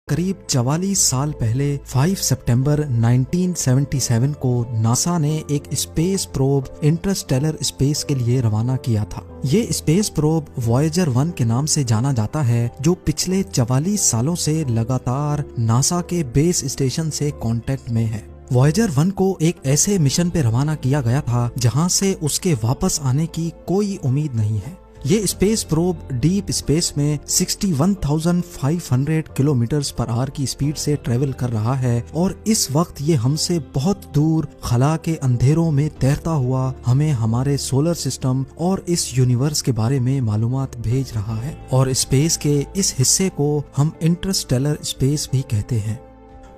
करीब 44 साल पहले 5 सितंबर 1977 को नासा ने एक स्पेस प्रोब इंटरस्टेलर स्पेस के लिए रवाना किया था। ये स्पेस प्रोब वॉयेजर 1 के नाम से जाना जाता है, जो पिछले 44 सालों से लगातार नासा के बेस स्टेशन से कांटेक्ट में है। वॉयेजर 1 को एक ऐसे मिशन पे रवाना किया गया था जहां से उसके वापस आने की कोई उम्मीद नहीं है। ये स्पेस प्रोब डीप स्पेस में 61,500 किलोमीटर पर आवर की स्पीड से ट्रेवल कर रहा है और इस वक्त ये हमसे बहुत दूर खला के अंधेरों में तैरता हुआ हमें हमारे सोलर सिस्टम और इस यूनिवर्स के बारे में मालूमात भेज रहा है। और स्पेस के इस हिस्से को हम इंटरस्टेलर स्पेस भी कहते हैं।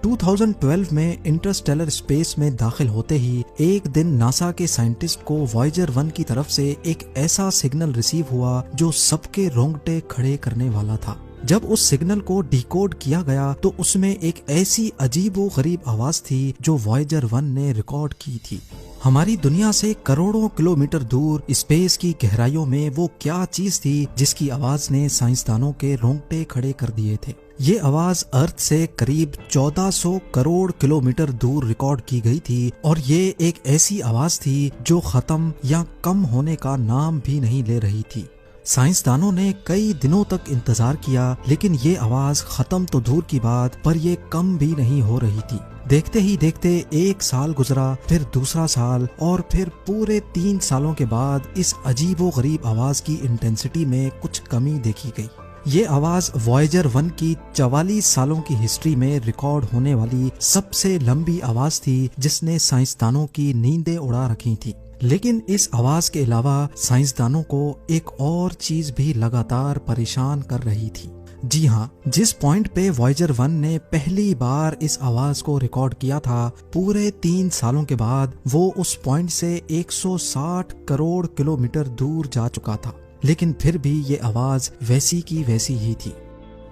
2012 में इंटरस्टेलर स्पेस में दाखिल होते ही एक दिन नासा के साइंटिस्ट को वॉयेजर 1 की तरफ से एक ऐसा सिग्नल रिसीव हुआ जो सबके रोंगटे खड़े करने वाला था। जब उस सिग्नल को डिकोड किया गया तो उसमें एक ऐसी अजीबोगरीब आवाज थी जो वॉयेजर 1 ने रिकॉर्ड की थी। हमारी दुनिया से करोड़ों किलोमीटर दूर स्पेस की गहराइयों में वो क्या चीज थी जिसकी आवाज ने साइंसदानों के रोंगटे खड़े कर दिए थे। ये आवाज अर्थ से करीब 1400 करोड़ किलोमीटर दूर रिकॉर्ड की गई थी और ये एक ऐसी आवाज थी जो खत्म या कम होने का नाम भी नहीं ले रही थी। साइंसदानों ने कई दिनों तक इंतजार किया, लेकिन ये आवाज खत्म तो दूर की बात पर ये कम भी नहीं हो रही थी। देखते ही देखते एक साल गुजरा, फिर दूसरा साल और फिर पूरे 3 सालों के बाद इस अजीबोगरीब आवाज की इंटेंसिटी में कुछ कमी देखी गई। ये आवाज वॉयेजर 1 की 44 सालों की हिस्ट्री में रिकॉर्ड होने वाली सबसे लंबी आवाज थी जिसने साइंसदानों की नींदें उड़ा रखी थी। लेकिन इस आवाज के अलावा साइंसदानों को एक और चीज भी लगातार परेशान कर रही थी। जी हाँ, जिस पॉइंट पे वॉयेजर 1 ने पहली बार इस आवाज को रिकॉर्ड किया था, पूरे 3 सालों के बाद वो उस पॉइंट से 160 करोड़ किलोमीटर दूर जा चुका था। लेकिन फिर भी ये आवाज वैसी की वैसी ही थी।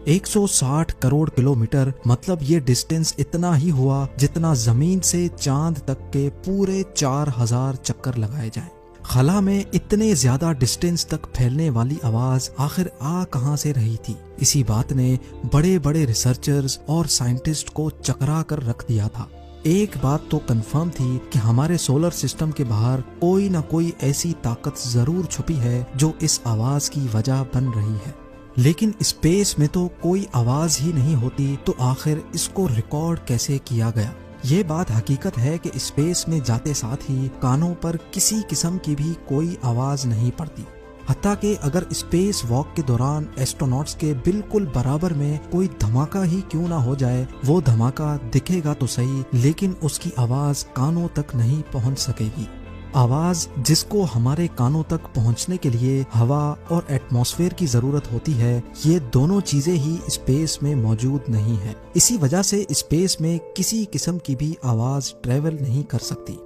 160 करोड़ किलोमीटर मतलब ये डिस्टेंस इतना ही हुआ जितना जमीन से चांद तक के पूरे 4000 चक्कर लगाए जाएं। खला में इतने ज्यादा डिस्टेंस तक फैलने वाली आवाज आखिर आ कहां से रही थी? इसी बात ने बड़े बड़े रिसर्चर्स और साइंटिस्ट को चकरा कर रख दिया था। एक बात तो कंफर्म थी कि हमारे सोलर सिस्टम के बाहर कोई ना कोई ऐसी ताकत जरूर छुपी है जो इस आवाज की वजह बन रही है। लेकिन स्पेस में तो कोई आवाज ही नहीं होती, तो आखिर इसको रिकॉर्ड कैसे किया गया? ये बात हकीकत है कि स्पेस में जाते साथ ही कानों पर किसी किस्म की भी कोई आवाज नहीं पड़ती। हत्ता कि अगर स्पेस वॉक के दौरान एस्ट्रोनॉट्स के बिल्कुल बराबर में कोई धमाका ही क्यों ना हो जाए, वो धमाका दिखेगा तो सही, लेकिन उसकी आवाज कानों तक नहीं पहुंच सकेगी। आवाज जिसको हमारे कानों तक पहुंचने के लिए हवा और एटमॉस्फेयर की जरूरत होती है, ये दोनों चीजें ही स्पेस में मौजूद नहीं है। इसी वजह से स्पेस में किसी किस्म की भी आवाज ट्रेवल नहीं कर सकती।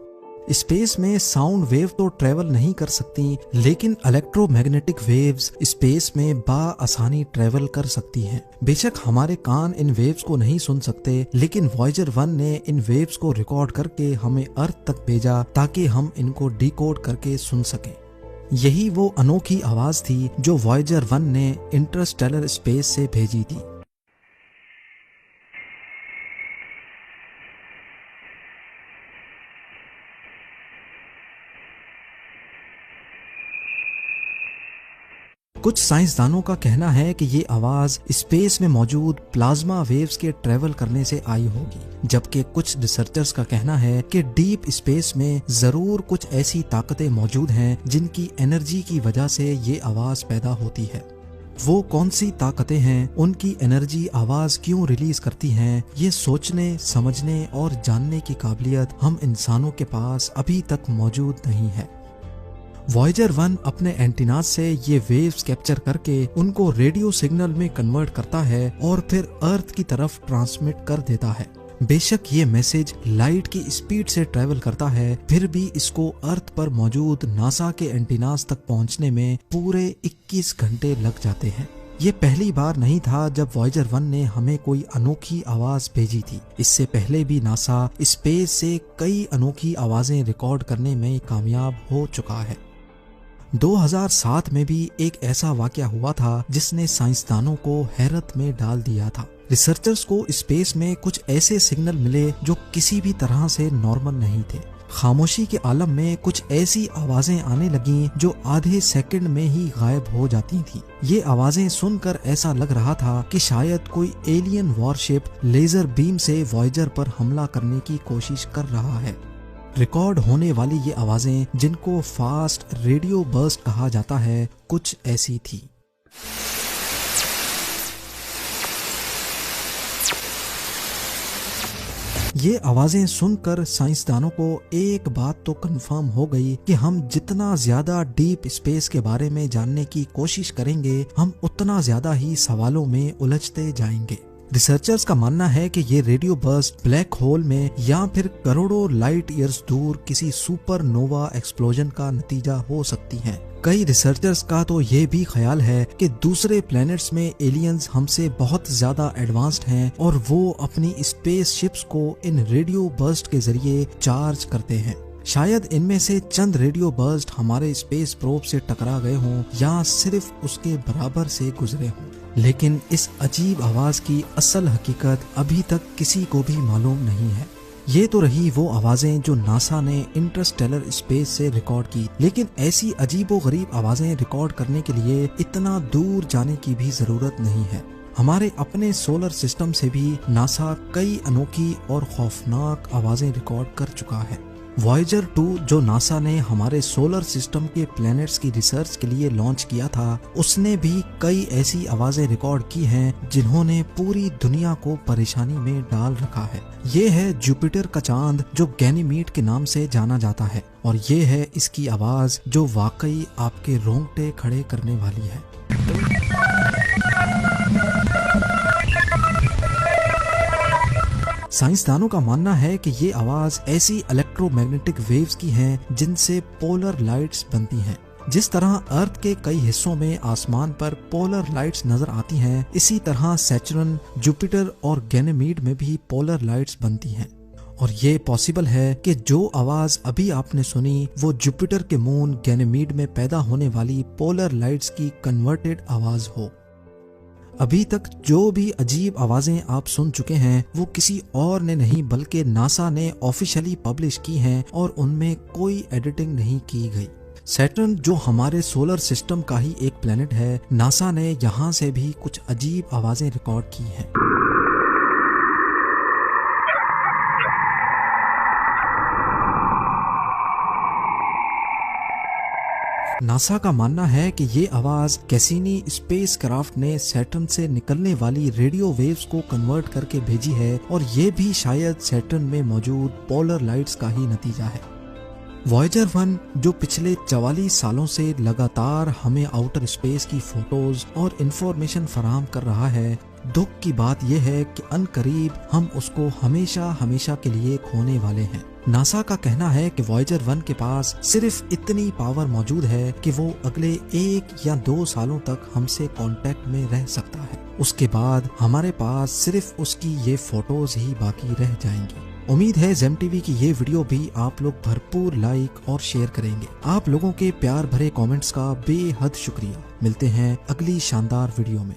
स्पेस में साउंड वेव तो ट्रेवल नहीं कर सकती, लेकिन इलेक्ट्रोमैग्नेटिक वेव्स स्पेस में बाआसानी ट्रेवल कर सकती हैं। बेशक हमारे कान इन वेव्स को नहीं सुन सकते, लेकिन वॉयेजर 1 ने इन वेव्स को रिकॉर्ड करके हमें अर्थ तक भेजा ताकि हम इनको डिकोड करके सुन सकें। यही वो अनोखी आवाज थी जो वॉयेजर 1 ने इंटरस्टेलर स्पेस से भेजी थी। कुछ साइंसदानों का कहना है कि ये आवाज स्पेस में मौजूद प्लाज्मा वेव्स के ट्रेवल करने से आई होगी, जबकि कुछ रिसर्चर्स का कहना है कि डीप स्पेस में जरूर कुछ ऐसी ताकतें मौजूद हैं जिनकी एनर्जी की वजह से ये आवाज पैदा होती है। वो कौन सी ताकतें हैं, उनकी एनर्जी आवाज क्यों रिलीज करती हैं, ये सोचने, समझने और जानने की काबिलियत हम इंसानों के पास अभी तक मौजूद नहीं है। वॉयेजर 1 अपने एंटीनास से ये वेव्स कैप्चर करके उनको रेडियो सिग्नल में कन्वर्ट करता है और फिर अर्थ की तरफ ट्रांसमिट कर देता है। बेशक ये मैसेज लाइट की स्पीड से ट्रेवल करता है, फिर भी इसको अर्थ पर मौजूद नासा के एंटीनास तक पहुंचने में पूरे 21 घंटे लग जाते हैं। ये पहली बार नहीं था जब वॉयेजर 1 ने हमें कोई अनोखी आवाज भेजी थी। इससे पहले भी नासा स्पेस से कई अनोखी आवाजें रिकॉर्ड करने में कामयाब हो चुका है। 2007 में भी एक ऐसा वाकया हुआ था जिसने साइंसदानों को हैरत में डाल दिया था। रिसर्चर्स को स्पेस में कुछ ऐसे सिग्नल मिले जो किसी भी तरह से नॉर्मल नहीं थे। खामोशी के आलम में कुछ ऐसी आवाजें आने लगीं जो आधे सेकंड में ही गायब हो जाती थीं। ये आवाजें सुनकर ऐसा लग रहा था कि शायद कोई एलियन वॉरशिप लेजर बीम से वॉयेजर पर हमला करने की कोशिश कर रहा है। रिकॉर्ड होने वाली ये आवाजें, जिनको फास्ट रेडियो बर्स्ट कहा जाता है, कुछ ऐसी थी। ये आवाजें सुनकर साइंसदानों को एक बात तो कंफर्म हो गई कि हम जितना ज्यादा डीप स्पेस के बारे में जानने की कोशिश करेंगे, हम उतना ज्यादा ही सवालों में उलझते जाएंगे। रिसर्चर्स का मानना है कि ये रेडियो बर्स्ट ब्लैक होल में या फिर करोड़ों लाइट ईयर्स दूर किसी सुपरनोवा एक्सप्लोजन का नतीजा हो सकती हैं। कई रिसर्चर्स का तो ये भी ख्याल है कि दूसरे प्लैनेट्स में एलियंस हमसे बहुत ज्यादा एडवांस्ड हैं और वो अपनी स्पेस शिप्स को इन रेडियो बर्स्ट के जरिए चार्ज करते हैं। शायद इनमें से चंद रेडियो बर्स्ट हमारे स्पेस प्रोब से टकरा गए हों या सिर्फ उसके बराबर से गुजरे हों, लेकिन इस अजीब आवाज की असल हकीकत अभी तक किसी को भी मालूम नहीं है। ये तो रही वो आवाजें जो नासा ने इंटरस्टेलर स्पेस से रिकॉर्ड की, लेकिन ऐसी अजीबोगरीब आवाजें रिकॉर्ड करने के लिए इतना दूर जाने की भी जरूरत नहीं है। हमारे अपने सोलर सिस्टम से भी नासा कई अनोखी और खौफनाक आवाजें रिकॉर्ड कर चुका है। वॉयेजर 2 जो नासा ने हमारे सोलर सिस्टम के प्लैनेट्स की रिसर्च के लिए लॉन्च किया था, उसने भी कई ऐसी आवाजें रिकॉर्ड की हैं जिन्होंने पूरी दुनिया को परेशानी में डाल रखा है। ये है जुपिटर का चांद जो गैनीमीड के नाम से जाना जाता है, और ये है इसकी आवाज जो वाकई आपके रोंगटे खड़े करने वाली है। साइंसदानों का मानना है कि ये आवाज ऐसी इलेक्ट्रोमैग्नेटिक वेव्स की है जिनसे पोलर लाइट्स बनती हैं। जिस तरह अर्थ के कई हिस्सों में आसमान पर पोलर लाइट्स नजर आती हैं, इसी तरह सैटर्न, जुपिटर और गैनीमीड में भी पोलर लाइट्स बनती हैं। और ये पॉसिबल है कि जो आवाज अभी आपने सुनी वो जुपिटर के मून गैनीमीड में पैदा होने वाली पोलर लाइट्स की कन्वर्टेड आवाज हो। अभी तक जो भी अजीब आवाजें आप सुन चुके हैं वो किसी और ने नहीं बल्कि नासा ने ऑफिशियली पब्लिश की हैं और उनमें कोई एडिटिंग नहीं की गई। सैटर्न जो हमारे सोलर सिस्टम का ही एक प्लेनेट है, नासा ने यहाँ से भी कुछ अजीब आवाजें रिकॉर्ड की हैं। नासा का मानना है कि ये आवाज कैसिनी स्पेसक्राफ्ट ने सैटर्न से निकलने वाली रेडियो वेव्स को कन्वर्ट करके भेजी है, और ये भी शायद सैटर्न में मौजूद पोलर लाइट्स का ही नतीजा है। वॉयेजर 1 जो पिछले 44 सालों से लगातार हमें आउटर स्पेस की फोटोज और इंफॉर्मेशन फराहम कर रहा है, दुख की बात यह है कि अनकरीब हम उसको हमेशा हमेशा के लिए खोने वाले हैं। नासा का कहना है कि वॉयेजर 1 के पास सिर्फ इतनी पावर मौजूद है कि वो अगले 1 या 2 सालों तक हमसे कांटेक्ट में रह सकता है। उसके बाद हमारे पास सिर्फ उसकी ये फोटोज ही बाकी रह जाएंगी। उम्मीद है जेम टीवी की ये वीडियो भी आप लोग भरपूर लाइक और शेयर करेंगे। आप लोगों के प्यार भरे कमेंट्स का बेहद शुक्रिया। मिलते हैं अगली शानदार वीडियो में।